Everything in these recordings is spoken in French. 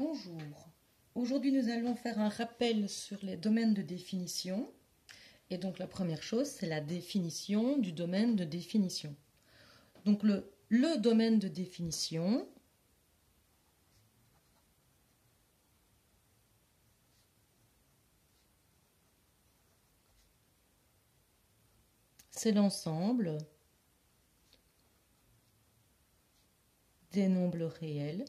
Bonjour. Aujourd'hui, nous allons faire un rappel sur les domaines de définition. Et donc, la première chose, c'est la définition du domaine de définition. Donc, le domaine de définition, c'est l'ensemble des nombres réels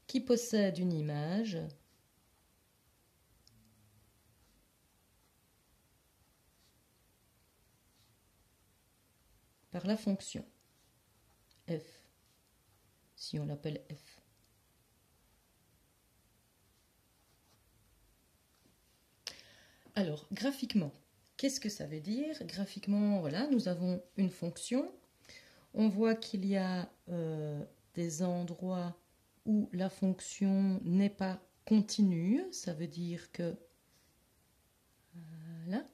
qui possèdent une image par la fonction f, si on l'appelle f. Alors, graphiquement, qu'est-ce que ça veut dire? Graphiquement, voilà, nous avons une fonction. On voit qu'il y a des endroits où la fonction n'est pas continue. Ça veut dire que voilà,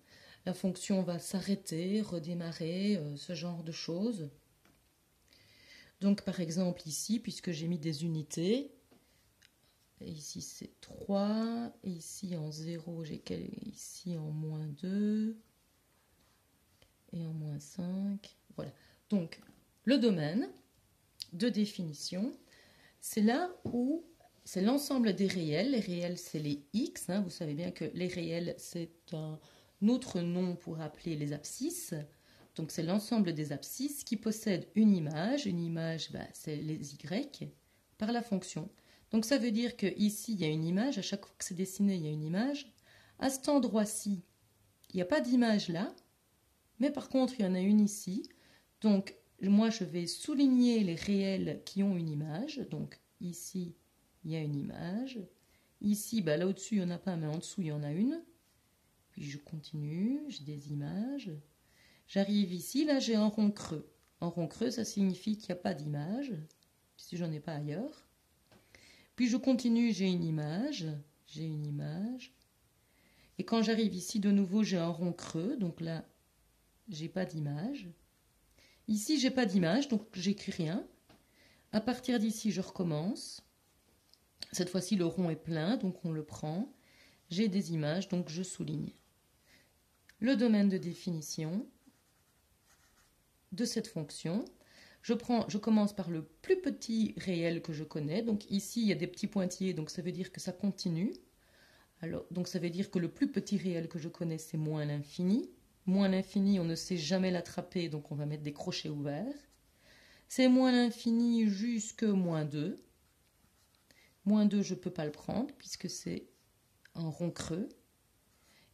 la fonction va s'arrêter, redémarrer, ce genre de choses. Donc, par exemple, ici, puisque j'ai mis des unités, et ici c'est 3, et ici en 0, j'ai ici en moins 2, et en moins 5. Voilà. Donc, le domaine de définition, c'est là où c'est l'ensemble des réels. Les réels, c'est les x. Vous savez bien que les réels, c'est un autre nom pour appeler les abscisses. Donc, c'est l'ensemble des abscisses qui possèdent une image. Une image, c'est les y par la fonction. Donc, ça veut dire qu'ici, il y a une image. À chaque fois que c'est dessiné, il y a une image. À cet endroit-ci, il n'y a pas d'image là. Mais par contre, il y en a une ici. Donc, moi, je vais souligner les réels qui ont une image. Donc, ici, il y a une image. Ici, là au-dessus, il n'y en a pas, mais en dessous, il y en a une. Puis, je continue, j'ai des images. J'arrive ici, là, j'ai un rond creux. Un rond creux, ça signifie qu'il n'y a pas d'image, si j'en ai pas ailleurs. Puis, je continue, j'ai une image. J'ai une image. Et quand j'arrive ici, de nouveau, j'ai un rond creux. Donc là, j'ai pas d'image. Ici, j'ai pas d'image, donc j'écris rien. À partir d'ici, je recommence. Cette fois-ci, le rond est plein, donc on le prend. J'ai des images, donc je souligne. Le domaine de définition de cette fonction, je commence par le plus petit réel que je connais. Donc ici, il y a des petits pointillés, donc ça veut dire que ça continue. Alors, donc ça veut dire que le plus petit réel que je connais, c'est moins l'infini. Moins l'infini, on ne sait jamais l'attraper, donc on va mettre des crochets ouverts. C'est moins l'infini jusque moins 2. Moins 2, je ne peux pas le prendre puisque c'est un rond creux.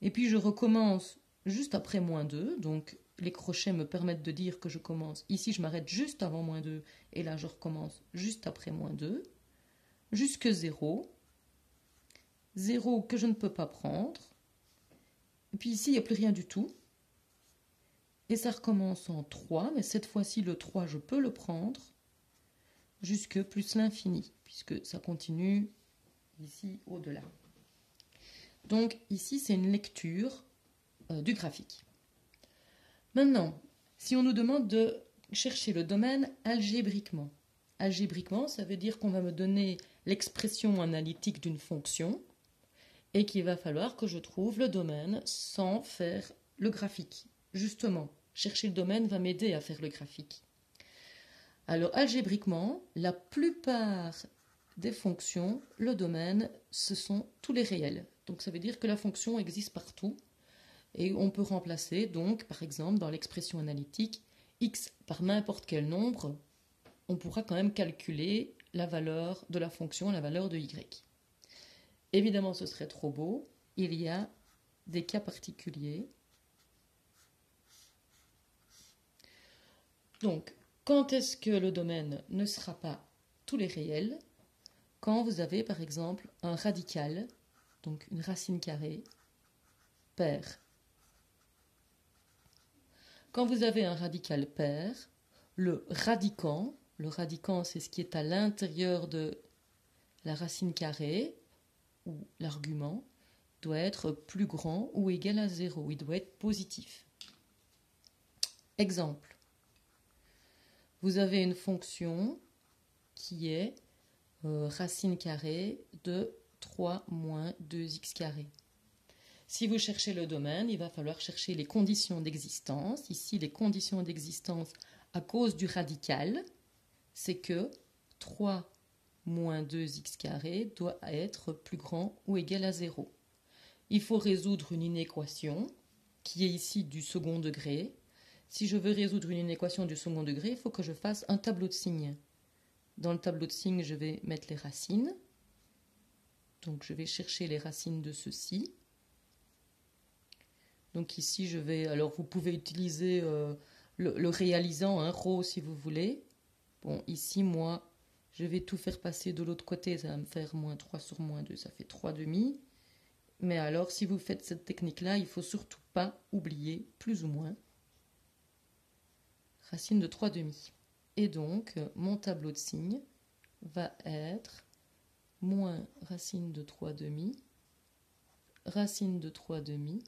Et puis je recommence juste après moins 2. Donc les crochets me permettent de dire que je commence. Ici, je m'arrête juste avant moins 2. Et là, je recommence juste après moins 2. Jusque 0. 0 que je ne peux pas prendre. Et puis ici, il n'y a plus rien du tout. Et ça recommence en 3. Mais cette fois-ci, le 3, je peux le prendre. Jusque plus l'infini, puisque ça continue ici au-delà. Donc ici, c'est une lecture du graphique. Maintenant, si on nous demande de chercher le domaine algébriquement, algébriquement, ça veut dire qu'on va me donner l'expression analytique d'une fonction et qu'il va falloir que je trouve le domaine sans faire le graphique. Justement, chercher le domaine va m'aider à faire le graphique. Alors, algébriquement, la plupart des fonctions, le domaine, ce sont tous les réels. Donc, ça veut dire que la fonction existe partout. Et on peut remplacer, donc, par exemple, dans l'expression analytique, x par n'importe quel nombre, on pourra quand même calculer la valeur de la fonction, la valeur de y. Évidemment, ce serait trop beau. Il y a des cas particuliers. Donc, quand est-ce que le domaine ne sera pas tous les réels? Quand vous avez par exemple un radical, donc une racine carrée, paire. Quand vous avez un radical pair, le radicand c'est ce qui est à l'intérieur de la racine carrée, ou l'argument, doit être plus grand ou égal à 0, il doit être positif. Exemple. vous avez une fonction qui est racine carrée de 3 moins 2x carré. Si vous cherchez le domaine, il va falloir chercher les conditions d'existence. Ici, les conditions d'existence à cause du radical, c'est que 3 moins 2x carré doit être plus grand ou égal à 0. Il faut résoudre une inéquation qui est ici du second degré. Si je veux résoudre une inéquation du second degré, il faut que je fasse un tableau de signes. Dans le tableau de signes, je vais mettre les racines. Donc je vais chercher les racines de ceci. Donc ici, je vais... Alors vous pouvez utiliser le réalisant, un ρ si vous voulez. Bon, ici, moi, je vais tout faire passer de l'autre côté. Ça va me faire moins 3 sur moins 2, ça fait 3 demi. Mais alors, si vous faites cette technique-là, il ne faut surtout pas oublier plus ou moins racine de 3 demi. Et donc, mon tableau de signes va être moins racine de 3 demi, racine de 3 demi,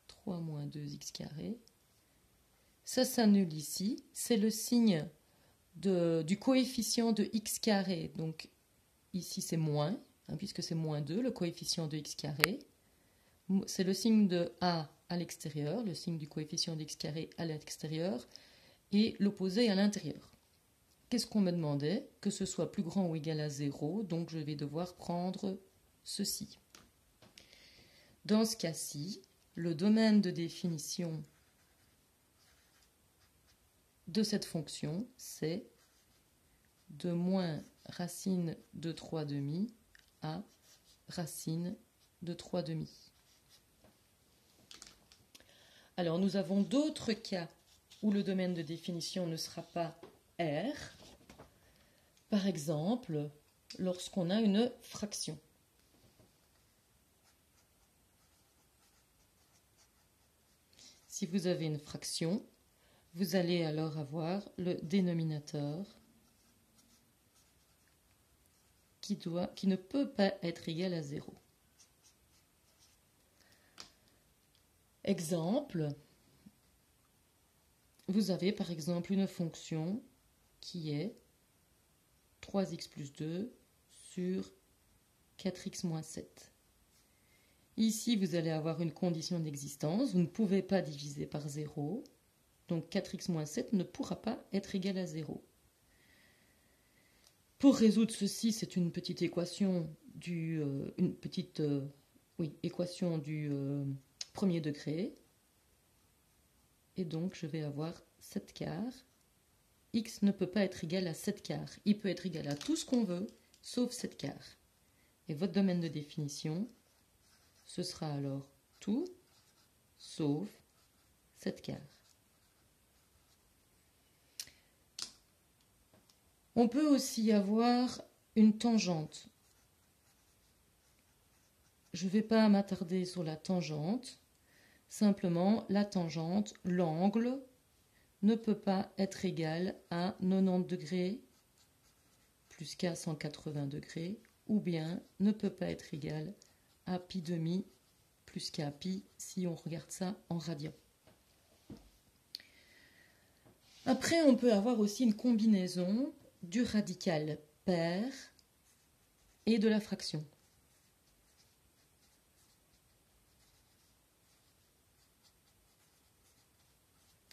3 moins 2x carré. Ça s'annule ici. C'est le signe du coefficient de x carré. Donc, ici, c'est moins, puisque c'est moins 2, le coefficient de x carré. C'est le signe de a à l'extérieur, le signe du coefficient de x carré à l'extérieur, et l'opposé à l'intérieur. Qu'est-ce qu'on me demandait? Que ce soit plus grand ou égal à 0, donc je vais devoir prendre ceci. Dans ce cas-ci, le domaine de définition de cette fonction, c'est de moins racine de 3 demi à racine de 3 demi. Alors, nous avons d'autres cas où le domaine de définition ne sera pas R. Par exemple, lorsqu'on a une fraction. Si vous avez une fraction, vous allez alors avoir le dénominateur qui ne peut pas être égal à 0. Exemple, vous avez par exemple une fonction qui est 3x plus 2 sur 4x moins 7. Ici, vous allez avoir une condition d'existence. Vous ne pouvez pas diviser par 0. Donc 4x moins 7 ne pourra pas être égal à 0. Pour résoudre ceci, c'est une petite équation du, équation du premier degré. Et donc, je vais avoir 7 quarts. X ne peut pas être égal à 7 quarts. Il peut être égal à tout ce qu'on veut, sauf 7 quarts. Et votre domaine de définition, ce sera alors tout, sauf 7 quarts. On peut aussi avoir une tangente. Je ne vais pas m'attarder sur la tangente. Simplement, la tangente, l'angle, ne peut pas être égal à 90 degrés plus k 180 degrés, ou bien ne peut pas être égal à pi demi plus k pi si on regarde ça en radians. Après, on peut avoir aussi une combinaison du radical pair et de la fraction.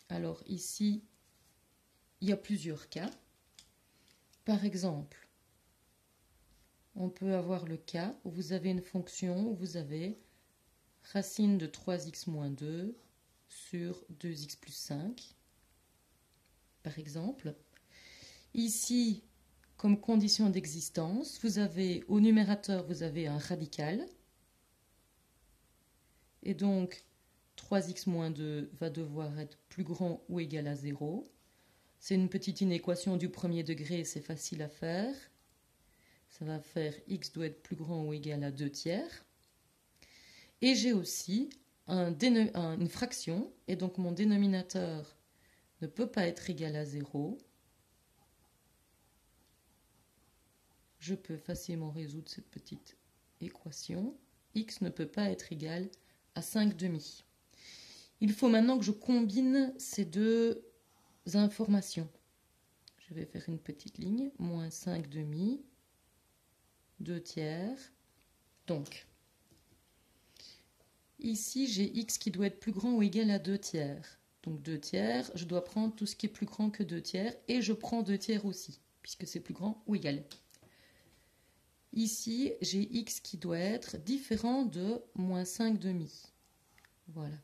Alors ici, il y a plusieurs cas. Par exemple, on peut avoir le cas où vous avez une fonction où vous avez racine de 3x moins 2 sur 2x plus 5. Par exemple, ici, comme condition d'existence, vous avez au numérateur, vous avez un radical. Et donc, 3x moins 2 va devoir être plus grand ou égal à 0. C'est une petite inéquation du premier degré, c'est facile à faire. Ça va faire x doit être plus grand ou égal à 2 tiers. Et j'ai aussi une fraction, et donc mon dénominateur ne peut pas être égal à 0. Je peux facilement résoudre cette petite équation. X ne peut pas être égal à 5 demi. Il faut maintenant que je combine ces deux informations. Je vais faire une petite ligne, moins 5 demi, 2 tiers. Donc, ici, j'ai x qui doit être plus grand ou égal à 2 tiers. Donc 2 tiers, je dois prendre tout ce qui est plus grand que 2 tiers, et je prends 2 tiers aussi, puisque c'est plus grand ou égal. Ici, j'ai x qui doit être différent de moins 5 demi. Voilà.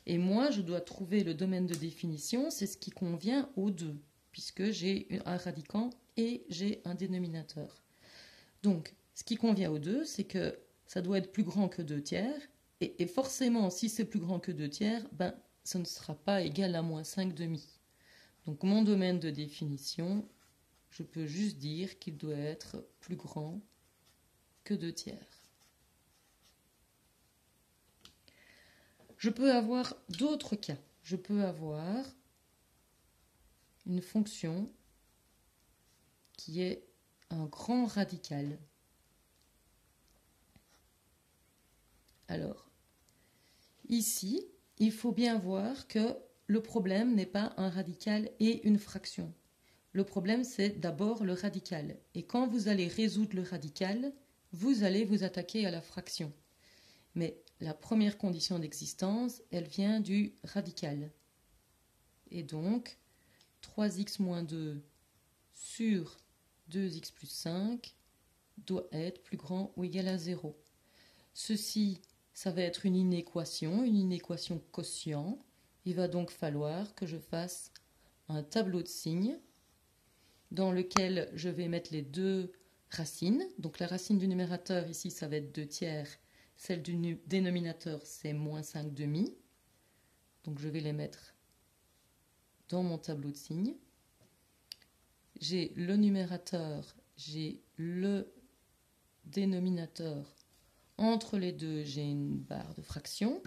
Et moi, je dois trouver le domaine de définition, c'est ce qui convient aux deux, puisque j'ai un radicand et j'ai un dénominateur. Donc, ce qui convient aux deux, c'est que ça doit être plus grand que 2 tiers, et forcément, si c'est plus grand que 2 tiers, ben, ça ne sera pas égal à moins 5 demi. Donc, mon domaine de définition, je peux juste dire qu'il doit être plus grand que 2 tiers. Je peux avoir d'autres cas. Je peux avoir une fonction qui est un grand radical. Alors, ici, il faut bien voir que le problème n'est pas un radical et une fraction. Le problème, c'est d'abord le radical. Et quand vous allez résoudre le radical, vous allez vous attaquer à la fraction. Mais la première condition d'existence, elle vient du radical. Et donc, 3x moins 2 sur 2x plus 5 doit être plus grand ou égal à 0. Ceci, ça va être une inéquation quotient. Il va donc falloir que je fasse un tableau de signes dans lequel je vais mettre les deux racines. Donc la racine du numérateur, ici, ça va être 2 tiers. Celle du dénominateur, c'est moins 5 demi. Donc je vais les mettre dans mon tableau de signes. J'ai le numérateur, j'ai le dénominateur. Entre les deux, j'ai une barre de fraction.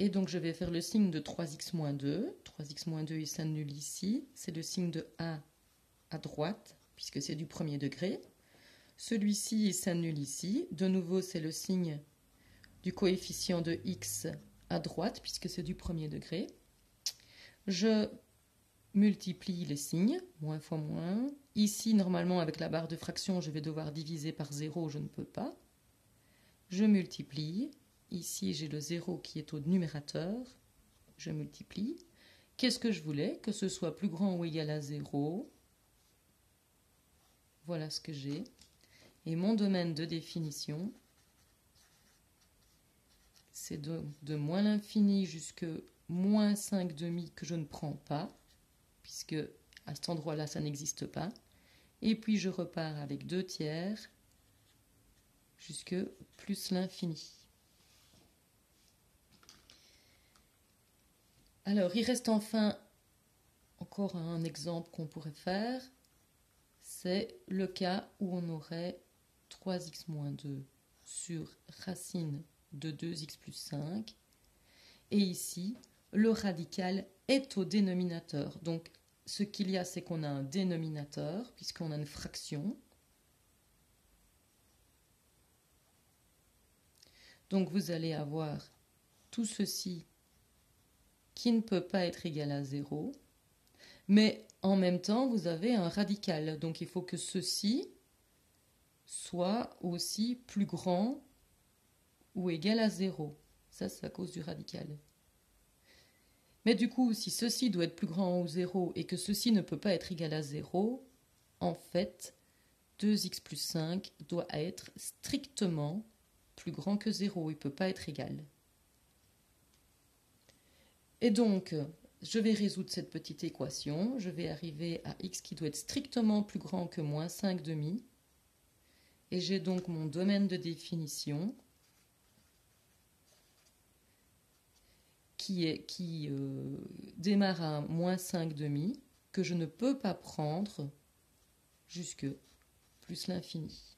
Et donc je vais faire le signe de 3x moins 2. 3x moins 2, il s'annule ici. C'est le signe de A à droite, puisque c'est du premier degré. Celui-ci, il s'annule ici. De nouveau, c'est le signe du coefficient de x à droite, puisque c'est du premier degré. Je multiplie les signes, moins fois moins. Ici, normalement, avec la barre de fraction, je vais devoir diviser par 0, je ne peux pas. Je multiplie. Ici, j'ai le 0 qui est au numérateur. Je multiplie. Qu'est-ce que je voulais? Que ce soit plus grand ou égal à 0. Voilà ce que j'ai. Et mon domaine de définition, c'est de moins l'infini jusqu'à moins 5 demi que je ne prends pas, puisque à cet endroit-là, ça n'existe pas. Et puis, je repars avec 2 tiers jusque plus l'infini. Alors, il reste enfin encore un exemple qu'on pourrait faire. C'est le cas où on aurait 3x moins 2 sur racine de 2x plus 5. Et ici, le radical est au dénominateur. Donc, ce qu'il y a, c'est qu'on a un dénominateur, puisqu'on a une fraction. Donc, vous allez avoir tout ceci qui ne peut pas être égal à 0. Mais en même temps, vous avez un radical. Donc, il faut que ceci soit aussi plus grand ou égal à 0. Ça, c'est à cause du radical. Mais du coup, si ceci doit être plus grand ou 0 et que ceci ne peut pas être égal à 0, en fait, 2x plus 5 doit être strictement plus grand que 0. Il ne peut pas être égal. Et donc, je vais résoudre cette petite équation. Je vais arriver à x qui doit être strictement plus grand que moins 5 demi. Et j'ai donc mon domaine de définition qui démarre à moins 5 demi, que je ne peux pas prendre jusque plus l'infini.